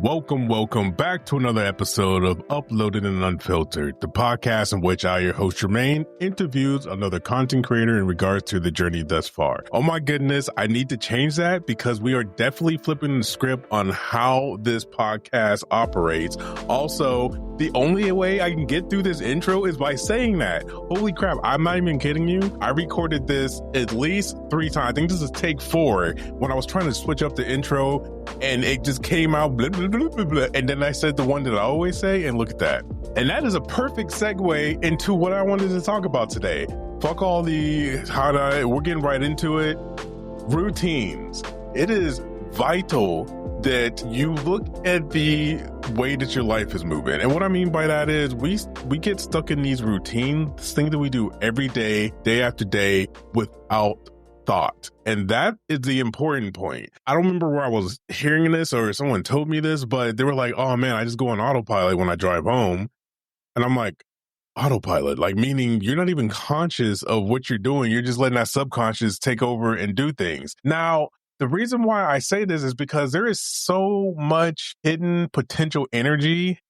Welcome back to another episode of Uploaded and Unfiltered, the podcast in which I, your host Jermaine, interviews another content creator in regards to the journey thus far. Oh my goodness, I need to change that because we are definitely flipping the script on how this podcast operates. Also, the only way I can get through this intro is by saying that. Holy crap, I'm not even kidding you. I recorded this at least 3 times. I think this is take 4 when I was trying to switch up the intro and it just came out blah, blah, blah, blah, blah. And then I said the one that I always say, and look at that. And that is a perfect segue into what I wanted to talk about today. Fuck all the we're getting right into it. Routines. It is vital that you look at the way that your life is moving. And what I mean by that is we get stuck in these routines, this thing that we do every day, day after day, without thought. And that is the important point. I don't remember where I was hearing this or someone told me this, but they were like, oh man, I just go on autopilot when I drive home. And I'm like, autopilot, like meaning you're not even conscious of what you're doing. You're just letting that subconscious take over and do things. Now, the reason why I say this is because there is so much hidden potential energy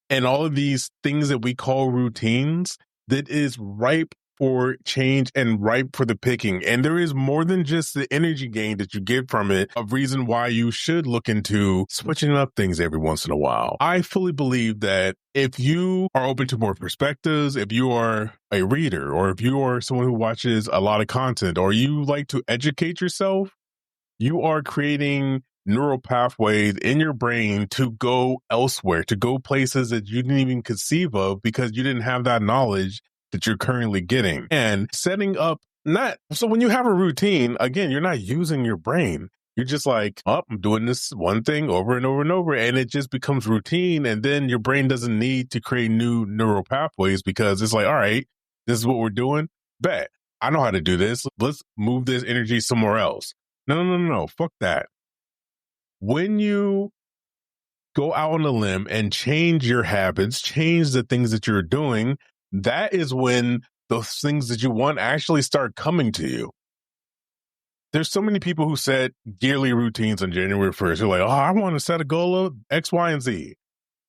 and all of these things that we call routines that is ripe for change and ripe for the picking. And there is more than just the energy gain that you get from it, a reason why you should look into switching up things every once in a while. I fully believe that if you are open to more perspectives, if you are a reader, or if you are someone who watches a lot of content, or you like to educate yourself, you are creating neural pathways in your brain to go elsewhere, to go places that you didn't even conceive of because you didn't have that knowledge that you're currently getting. And setting up so when you have a routine, again, you're not using your brain. You're just like, oh, I'm doing this one thing over and over and over, and it just becomes routine. And then your brain doesn't need to create new neural pathways because it's like, all right, this is what we're doing. Bet I know how to do this. Let's move this energy somewhere else. No. Fuck that. When you go out on a limb and change your habits, change the things that you're doing, that is when those things that you want actually start coming to you. There's so many people who set yearly routines on January 1st. They're like, oh, I want to set a goal of X, Y, and Z.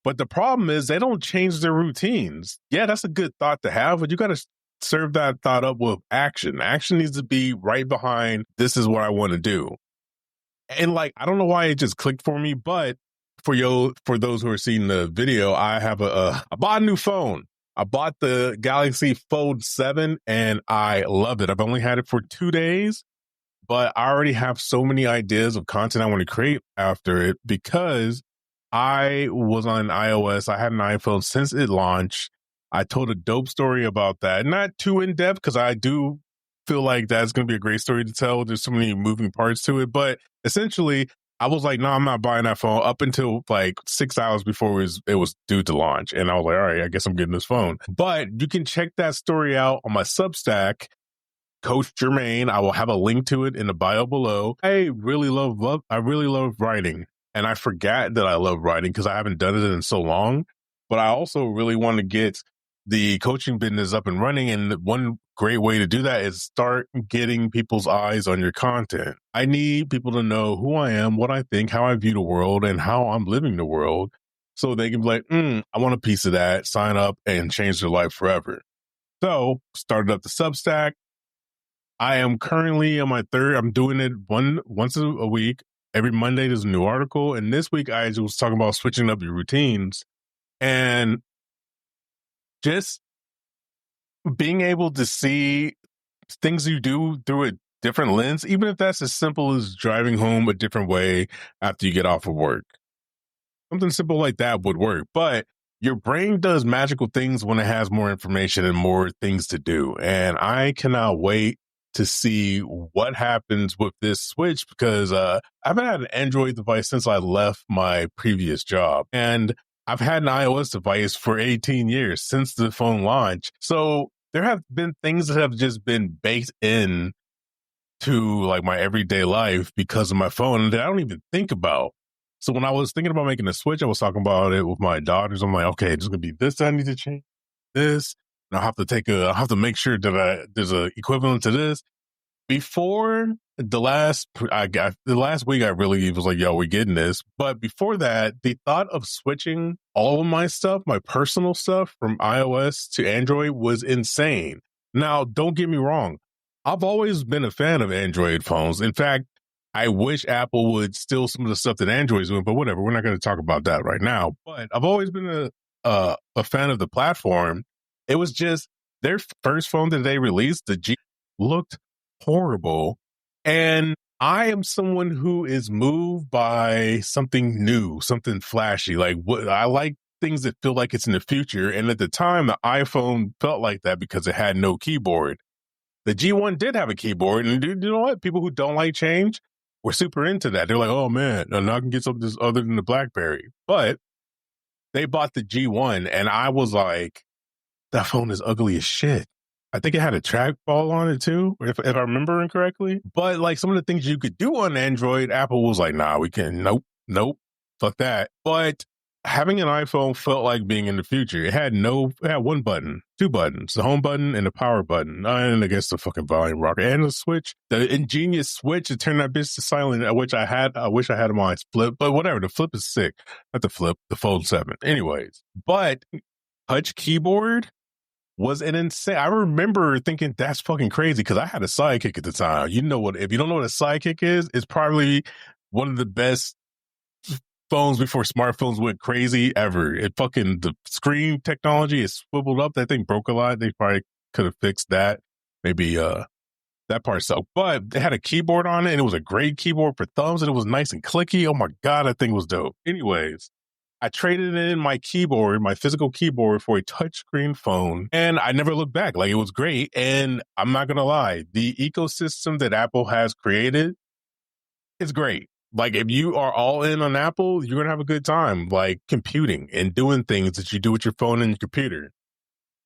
But the problem is they don't change their routines. Yeah, that's a good thought to have, but you got to serve that thought up with action. Action needs to be right behind, this is what I want to do. And like, I don't know why it just clicked for me, but for those who are seeing the video, I bought a new phone. I bought the Galaxy Fold 7 and I love it. I've only had it for 2 days, but I already have so many ideas of content I want to create after it because I was on iOS. I had an iPhone since it launched. I told a dope story about that. Not too in depth because I do feel like that's going to be a great story to tell. There's so many moving parts to it, but essentially I was like, no, I'm not buying that phone up until like 6 hours before it was due to launch. And I was like, all right, I guess I'm getting this phone. But you can check that story out on my Substack, Coach Jermaine. I will have a link to it in the bio below. I really love writing. And I forgot that I love writing because I haven't done it in so long. But I also really want to get the coaching business up and running. And one great way to do that is start getting people's eyes on your content. I need people to know who I am, what I think, how I view the world, and how I'm living the world. So they can be like, I want a piece of that, sign up and change their life forever. So started up the Substack. I am currently on my third. I'm doing it once a week. Every Monday there's a new article. And this week I was talking about switching up your routines and just being able to see things you do through a different lens, even if that's as simple as driving home a different way after you get off of work. Something simple like that would work. But your brain does magical things when it has more information and more things to do. And I cannot wait to see what happens with this switch because I've had an Android device since I left my previous job. And I've had an iOS device for 18 years since the phone launch. So there have been things that have just been baked in to like my everyday life because of my phone that I don't even think about. So when I was thinking about making a switch, I was talking about it with my daughters. I'm like, okay, there's going to be this that I need to change, this. And I'll have to make sure that there's an equivalent to this. before the last week, I really was like, yo, we're getting this. But before that, the thought of switching all of my stuff, my personal stuff from iOS to Android was insane. Now, don't get me wrong. I've always been a fan of Android phones. In fact, I wish Apple would steal some of the stuff that Android's doing, but whatever. We're not going to talk about that right now. But I've always been a fan of the platform. It was just their first phone that they released, the G, looked horrible. And I am someone who is moved by something new, something flashy. Like what I like things that feel like it's in the future. And at the time, the iPhone felt like that because it had no keyboard. The G1 did have a keyboard, and you know what? People who don't like change were super into that. They're like, oh man, now I can get something other than the BlackBerry. But they bought the G1, and I was like, that phone is ugly as shit. I think it had a trackball on it too, if I remember incorrectly. But like some of the things you could do on Android, Apple was like, nah, we can't. Nope, fuck that. But having an iPhone felt like being in the future. It had one button, two buttons, the home button and the power button, and I guess the fucking volume rocker and the switch, the ingenious switch to turn that bitch to silent, which I wish I had my flip, but whatever. The flip is sick. Not the flip, the Fold 7. Anyways, but touch keyboard was an insane. I remember thinking that's fucking crazy because I had a Sidekick at the time. You know what? If you don't know what a Sidekick is, it's probably one of the best phones before smartphones went crazy ever. The screen technology is swiveled up. That thing broke a lot. They probably could have fixed that. Maybe that part so. But it had a keyboard on it, and it was a great keyboard for thumbs, and it was nice and clicky. Oh my God, that thing was dope. Anyways, I traded in my keyboard, my physical keyboard, for a touchscreen phone, and I never looked back. Like, it was great. And I'm not going to lie, the ecosystem that Apple has created is great. Like, if you are all in on Apple, you're going to have a good time, like computing and doing things that you do with your phone and your computer.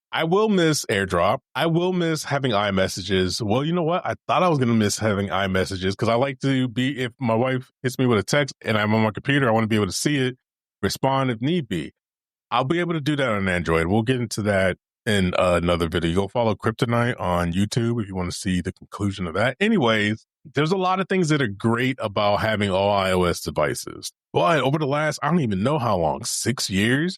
I will miss AirDrop. I will miss having iMessages. Well, you know what? I thought I was going to miss having iMessages because I like to be, if my wife hits me with a text and I'm on my computer, I want to be able to see it, respond if need be. I'll be able to do that on Android. We'll get into that in another video. Go follow Kryptonite on YouTube if you want to see the conclusion of that. Anyways, there's a lot of things that are great about having all iOS devices. But over the last, I don't even know how long, 6 years,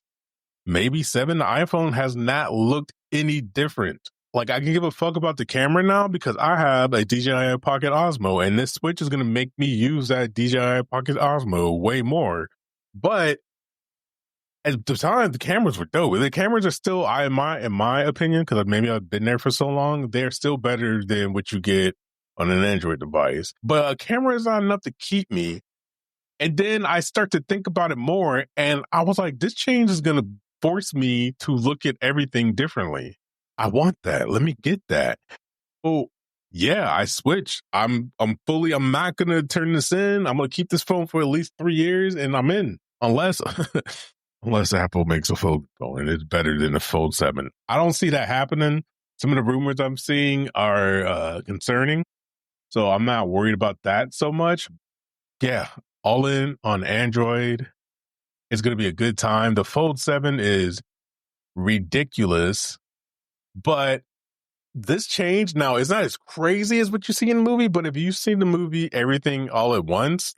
maybe 7, the iPhone has not looked any different. Like, I can give a fuck about the camera now because I have a DJI Pocket Osmo, and this Switch is going to make me use that DJI Pocket Osmo way more. But at the time, the cameras were dope. The cameras are still, in my opinion, because maybe I've been there for so long, they're still better than what you get on an Android device. But a camera is not enough to keep me. And then I start to think about it more, and I was like, this change is going to force me to look at everything differently. I want that. Let me get that. Oh, yeah, I switched. I'm not going to turn this in. I'm going to keep this phone for at least 3 years, and I'm in. Unless Apple makes a Fold phone and it's better than the Fold 7. I don't see that happening. Some of the rumors I'm seeing are concerning. So I'm not worried about that so much. Yeah, all in on Android. It's going to be a good time. The Fold 7 is ridiculous, but this change now is not as crazy as what you see in the movie. But if you've seen the movie Everything All at Once,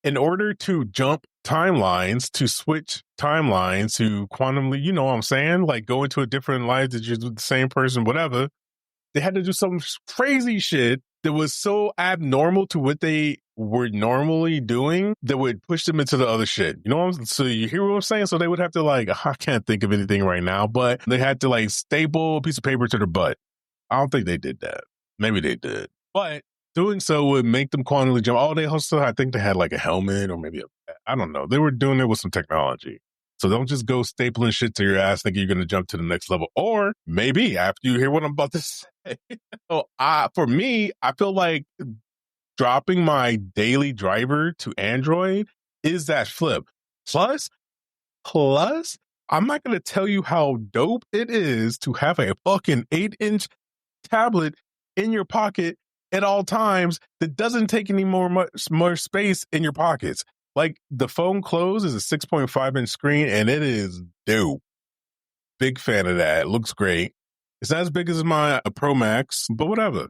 in order to jump timelines, to switch timelines, to quantumly, you know what I'm saying? Like, go into a different life that you're the same person, whatever. They had to do some crazy shit that was so abnormal to what they were normally doing that would push them into the other shit. You know what I'm saying? So you hear what I'm saying? So they would have to, like, I can't think of anything right now, but they had to, like, staple a piece of paper to their butt. I don't think they did that. Maybe they did. But doing so would make them quantumly jump. Oh, they also, I think they had like a helmet or maybe I don't know. They were doing it with some technology. So don't just go stapling shit to your ass thinking you're going to jump to the next level. Or maybe after you hear what I'm about to say. So for me, I feel like dropping my daily driver to Android is that flip. Plus, I'm not going to tell you how dope it is to have a fucking 8-inch tablet in your pocket at all times that doesn't take any more space in your pockets. Like, the phone close is a 6.5-inch screen, and it is dope. Big fan of that. It looks great. It's not as big as my Pro Max, but whatever.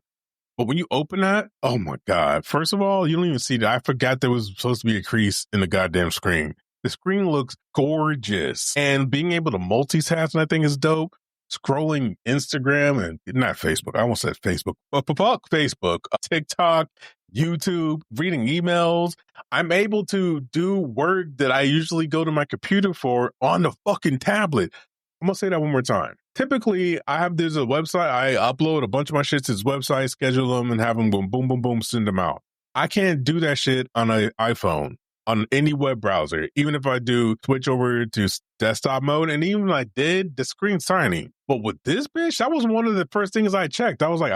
But when you open that, oh my God. First of all, you don't even see that. I forgot there was supposed to be a crease in the goddamn screen. The screen looks gorgeous. And being able to multitask, I think, is dope. Scrolling Instagram and not Facebook. I almost said Facebook. But fuck Facebook, TikTok, YouTube, reading emails. I'm able to do work that I usually go to my computer for on the fucking tablet. I'm going to say that one more time. Typically, there's a website. I upload a bunch of my shit to this website, schedule them, and have them boom, boom, boom, boom, send them out. I can't do that shit on an iPhone, on any web browser. Even if I do switch over to desktop mode, and even when I did, the screen's tiny. But with this bitch, that was one of the first things I checked. I was like,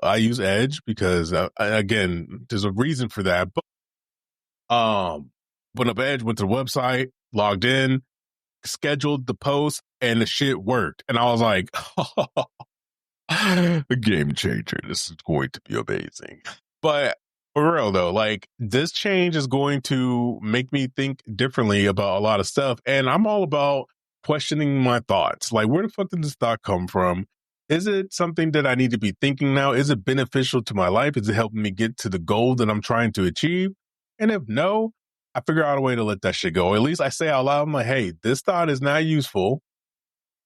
I use Edge because, again, there's a reason for that. But opened up Edge, went to the website, logged in, scheduled the post, and the shit worked. And I was like, the game changer. This is going to be amazing. But for real though, like this change is going to make me think differently about a lot of stuff. And I'm all about questioning my thoughts. Like, where the fuck did this thought come from? Is it something that I need to be thinking now? Is it beneficial to my life? Is it helping me get to the goal that I'm trying to achieve? And if no, I figure out a way to let that shit go. Or at least I say out loud, I'm like, hey, this thought is not useful.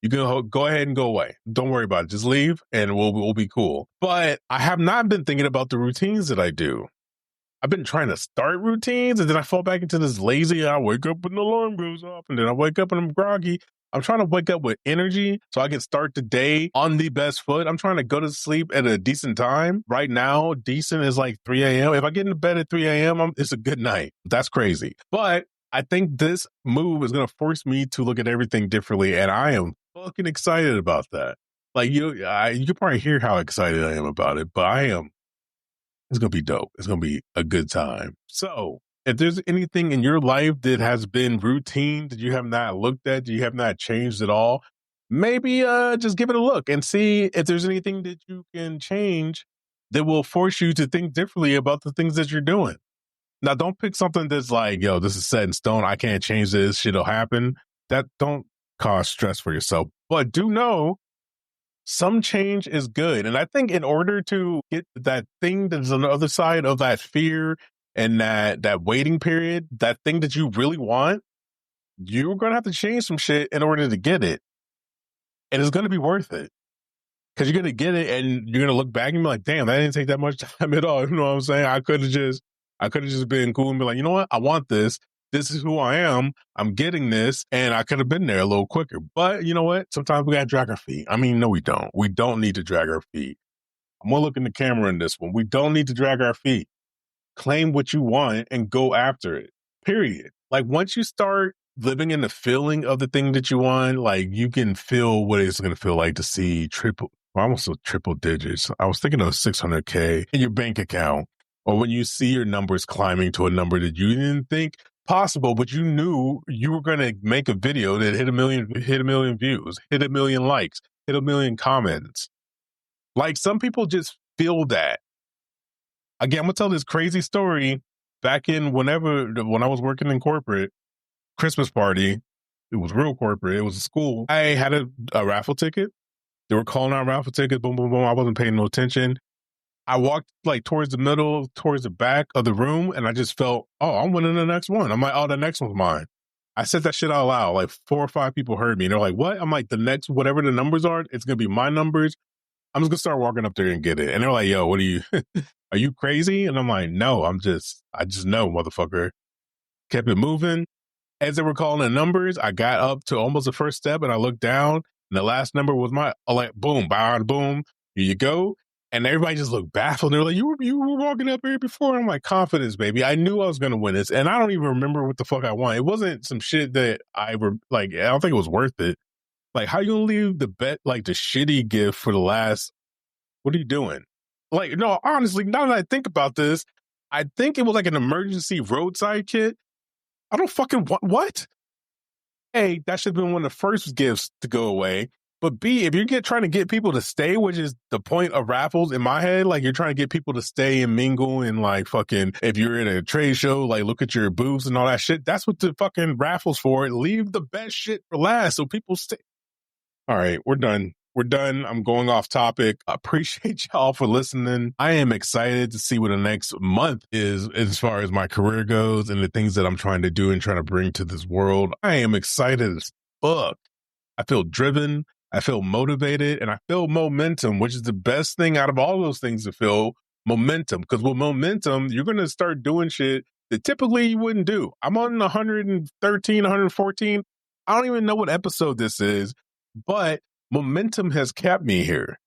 You can go ahead and go away. Don't worry about it. Just leave and we'll be cool. But I have not been thinking about the routines that I do. I've been trying to start routines and then I fall back into this lazy, I wake up when the alarm goes off and then I wake up and I'm groggy. I'm trying to wake up with energy so I can start the day on the best foot. I'm trying to go to sleep at a decent time. Right now, decent is like 3 a.m. If I get into bed at 3 a.m., it's a good night. That's crazy. But I think this move is going to force me to look at everything differently. And I am fucking excited about that. Like you can probably hear how excited I am about it, but I am. It's going to be dope. It's going to be a good time. So if there's anything in your life that has been routine that you have not looked at, you have not changed at all, maybe just give it a look and see if there's anything that you can change that will force you to think differently about the things that you're doing. Now, don't pick something that's like, yo, this is set in stone. I can't change this. Shit'll happen. That don't cause stress for yourself. But do know some change is good. And I think in order to get that thing that's on the other side of that fear and that waiting period, that thing that you really want, you're going to have to change some shit in order to get it. And it's going to be worth it. Because you're going to get it and you're going to look back and be like, damn, that didn't take that much time at all. You know what I'm saying? I could have just been cool and be like, you know what? I want this. This is who I am. I'm getting this. And I could have been there a little quicker. But you know what? Sometimes we got to drag our feet. I mean, no, we don't. We don't need to drag our feet. I'm going to look in the camera in this one. We don't need to drag our feet. Claim what you want and go after it. Period. Like once you start living in the feeling of the thing that you want, like you can feel what it's going to feel like to see almost triple digits. I was thinking of 600K in your bank account. Or when you see your numbers climbing to a number that you didn't think possible, but you knew you were going to make a video that hit a million views, hit 1 million likes, hit 1 million comments. Like some people just feel that. Again, I'm going to tell this crazy story back in when I was working in corporate, Christmas party. It was real corporate. It was a school. I had a raffle ticket. They were calling out raffle tickets. Boom, boom, boom. I wasn't paying no attention. I walked like towards the back of the room, and I just felt, oh, I'm winning the next one. I'm like, oh, the next one's mine. I said that shit out loud. Like 4 or 5 people heard me. And they're like, what? I'm like, the next, whatever the numbers are, it's going to be my numbers. I'm just going to start walking up there and get it. And they're like, yo, what are you, are you crazy? And I'm like, no, I just know, motherfucker. Kept it moving. As they were calling the numbers, I got up to almost the first step and I looked down and the last number was like, boom, boom, here you go. And everybody just looked baffled. They're like, you were walking up here before. I'm like, confidence, baby. I knew I was going to win this. And I don't even remember what the fuck I won. It wasn't some shit that I don't think it was worth it. Like, how you going to leave the bet, like the shitty gift for the last, what are you doing? Like, no, honestly, now that I think about this, I think it was like an emergency roadside kit. I don't fucking want, what? A, that should have been one of the first gifts to go away. But B, if you're trying to get people to stay, which is the point of raffles in my head, like you're trying to get people to stay and mingle and like fucking, if you're in a trade show, like look at your booths and all that shit. That's what the fucking raffles for. Leave the best shit for last so people stay. All right, we're done. we're done. I'm going off topic. I appreciate y'all for listening. I am excited to see what the next month is as far as my career goes and the things that I'm trying to do and trying to bring to this world. I am excited as fuck. I feel driven. I feel motivated, and I feel momentum, which is the best thing out of all those things, to feel momentum. Because with momentum, you're going to start doing shit that typically you wouldn't do. I'm on 113, 114. I don't even know what episode this is, but momentum has kept me here.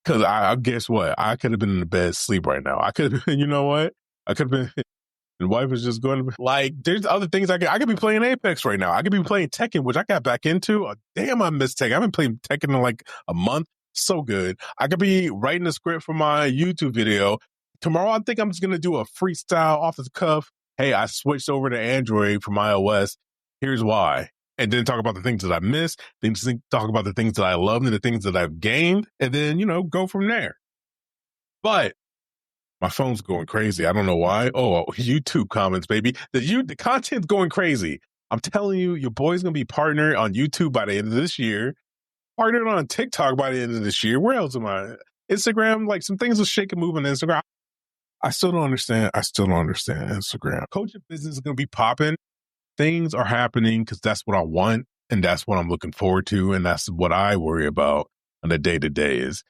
Because I guess what? I could have been in the bed asleep right now. I could have been, you know what? I could have been. The wife is just going to like, there's other things I could be playing Apex right now. I could be playing Tekken, which I got back into. Damn, I miss Tekken. I've been playing Tekken in like a month. So good. I could be writing a script for my YouTube video. Tomorrow, I think I'm just going to do a freestyle off the cuff. Hey, I switched over to Android from iOS. Here's why. And then talk about the things that I missed. Then talk about the things that I love and the things that I've gained. And then, go from there. But my phone's going crazy. I don't know why. Oh, YouTube comments, baby. The content's going crazy. I'm telling you, your boy's going to be partnered on YouTube by the end of this year. Partnered on TikTok by the end of this year. Where else am I? Instagram, like some things will shake and move on Instagram. I still don't understand Instagram. Coaching business is going to be popping. Things are happening because that's what I want. And that's what I'm looking forward to. And that's what I worry about on the day-to-day is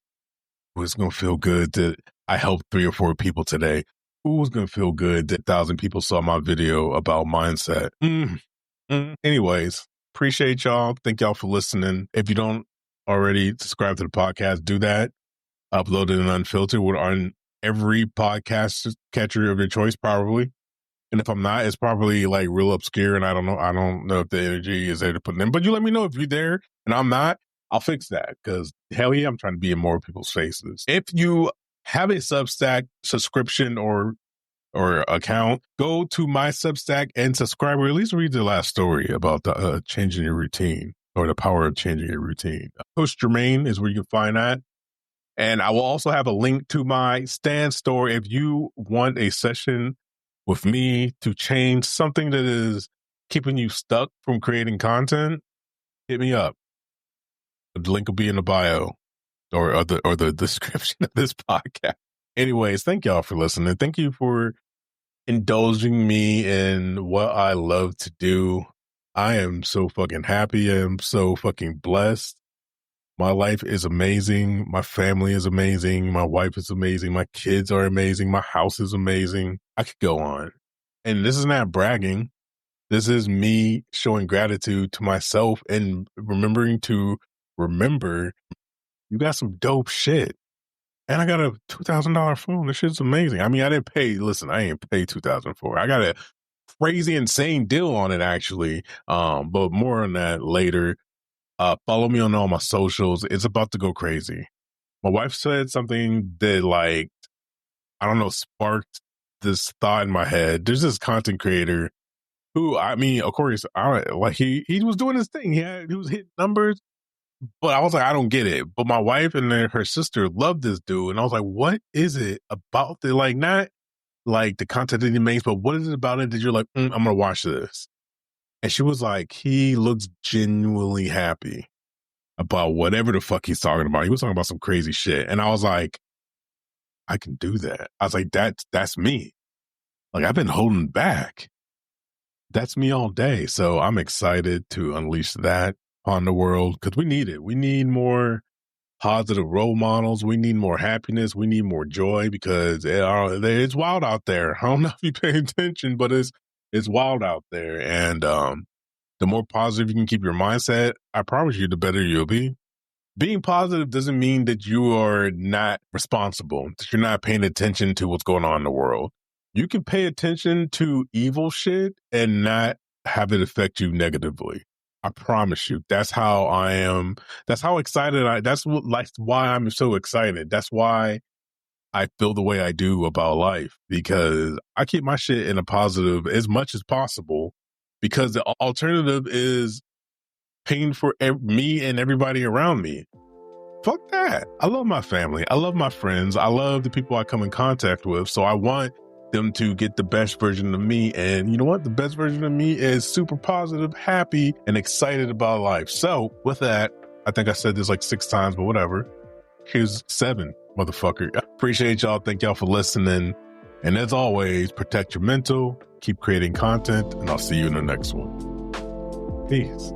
it's going to feel good that I helped 3 or 4 people today. Who's going to feel good that 1,000 people saw my video about mindset? Anyways, appreciate y'all. Thank y'all for listening. If you don't already subscribe to the podcast, do that. Upload it and unfiltered. We're on every podcast catcher of your choice, probably. And if I'm not, it's probably like real obscure. And I don't know if the energy is there to put it in. But you let me know if you're there and I'm not. I'll fix that because hell yeah, I'm trying to be in more people's faces. If you have a Substack subscription or account, go to my Substack and subscribe, or at least read the last story about the changing your routine or the power of changing your routine. Coach Jermaine is where you can find that. And I will also have a link to my Stand store if you want a session with me to change something that is keeping you stuck from creating content. Hit me up. The link will be in the bio or the description of this podcast. Anyways, thank y'all for listening. Thank you for indulging me in what I love to do. I am so fucking happy. I am so fucking blessed. My life is amazing. My family is amazing. My wife is amazing. My kids are amazing. My house is amazing. I could go on. And this is not bragging. This is me showing gratitude to myself and remembering to remember you got some dope shit. And I got a $2,000 phone. This shit's amazing. I mean, I ain't pay $2,000 for it. I got a crazy, insane deal on it, actually. But more on that later. Follow me on all my socials. It's about to go crazy. My wife said something that, like, I don't know, sparked this thought in my head. There's this content creator who, I mean, of course, he was doing his thing. He was hitting numbers. But I was like, I don't get it. But my wife and her sister loved this dude. And I was like, what is it about the, like, not like the content that he makes, but what is it about it that you're like, I'm going to watch this? And she was like, he looks genuinely happy about whatever the fuck he's talking about. He was talking about some crazy shit. And I was like, I can do that. I was like, that's me. Like, I've been holding back. That's me all day. So I'm excited to unleash that on the world because we need it. We need more positive role models. We need more happiness. We need more joy because it's wild out there. I don't know if you pay attention, but it's wild out there. And the more positive you can keep your mindset, I promise you, the better you'll be. Being positive doesn't mean that you are not responsible, that you're not paying attention to what's going on in the world. You can pay attention to evil shit and not have it affect you negatively. I promise you. That's how I am. That's how excited that's why I'm so excited. That's why I feel the way I do about life, because I keep my shit in a positive as much as possible, because the alternative is pain for me and everybody around me. Fuck that. I love my family. I love my friends. I love the people I come in contact with. So I want them to get the best version of me. And you know what? The best version of me is super positive, happy, and excited about life. So with that, I think I said this like 6 times, but whatever. Here's 7, motherfucker. Appreciate y'all. Thank y'all for listening. And as always, protect your mental, keep creating content, and I'll see you in the next one. Peace.